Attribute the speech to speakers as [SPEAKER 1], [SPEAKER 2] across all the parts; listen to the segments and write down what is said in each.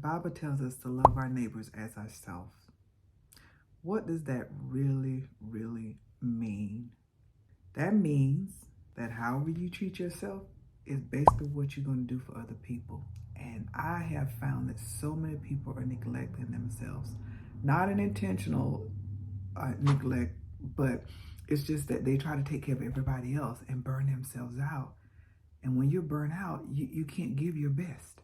[SPEAKER 1] Bible tells us to love our neighbors as ourselves. What does that really mean? That means that however you treat yourself is basically what you're going to do for other people. And I have found that so many people are neglecting themselves. Not an intentional neglect, but it's just that they try to take care of everybody else and burn themselves out. And when you're burnt out, you can't give your best.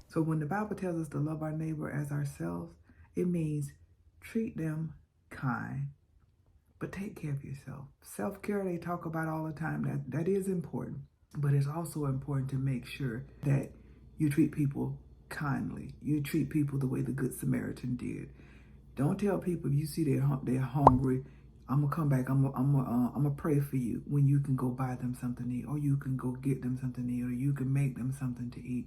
[SPEAKER 1] So when the Bible tells us to love our neighbor as ourselves, it means treat them kind, but take care of yourself. Self-care, they talk about all the time. That is important, but it's also important to make sure that you treat people kindly. You treat people the way the Good Samaritan did. Don't tell people if you see they're hungry, I'm gonna come back. I'm gonna pray for you when you can go buy them something to eat, or you can go get them something to eat, or you can make them something to eat.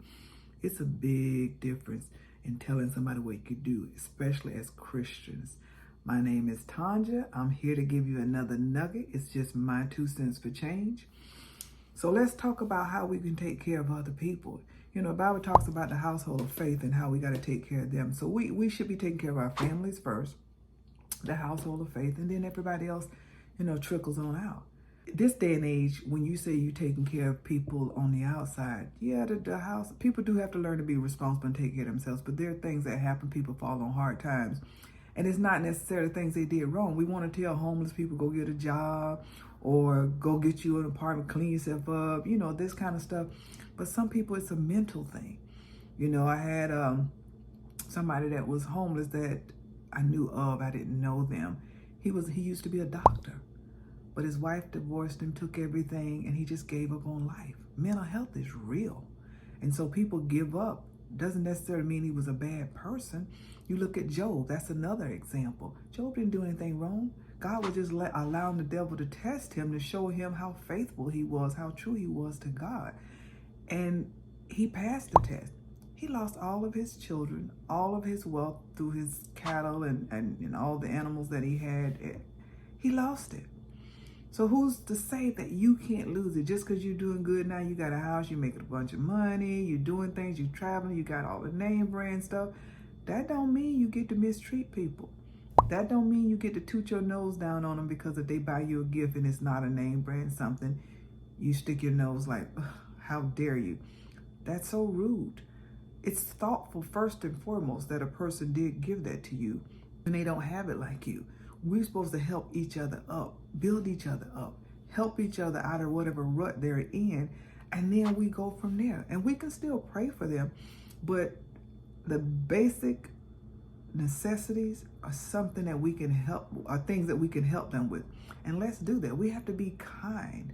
[SPEAKER 1] It's a big difference in telling somebody what you could do, especially as Christians. My name is Tanja. I'm here to give you another nugget. It's just my 2 cents for change. So let's talk about how we can take care of other people. You know, the Bible talks about the household of faith and how we got to take care of them. So we should be taking care of our families first, the household of faith, and then everybody else, trickles on out. This day and age, when you say you're taking care of people on the outside, yeah, the house, people do have to learn to be responsible and take care of themselves, but there are things that happen. People fall on hard times, and it's not necessarily things they did wrong. We want to tell homeless people, go get a job, or go get you an apartment, clean yourself up, this kind of stuff. But some people, it's a mental thing. I had somebody that was homeless that I knew of. I didn't know them. He used to be a doctor, but his wife divorced him, took everything, and he just gave up on life. Mental health is real. And so people give up. Doesn't necessarily mean he was a bad person. You look at Job, that's another example. Job didn't do anything wrong. God was just allowing the devil to test him, to show him how faithful he was, how true he was to God. And he passed the test. He lost all of his children, all of his wealth through his cattle and all the animals that he had. He lost it. So who's to say that you can't lose it just because you're doing good now? You got a house, you're making a bunch of money, you're doing things, you're traveling, you got all the name brand stuff. That don't mean you get to mistreat people. That don't mean you get to toot your nose down on them because if they buy you a gift and it's not a name brand something, you stick your nose like, how dare you? That's so rude. It's thoughtful first and foremost that a person did give that to you and they don't have it like you. We're supposed to help each other up, build each other up, help each other out of whatever rut they're in, and then we go from there. And we can still pray for them, but the basic necessities are something that we can help, are things that we can help them with. And let's do that. We have to be kind.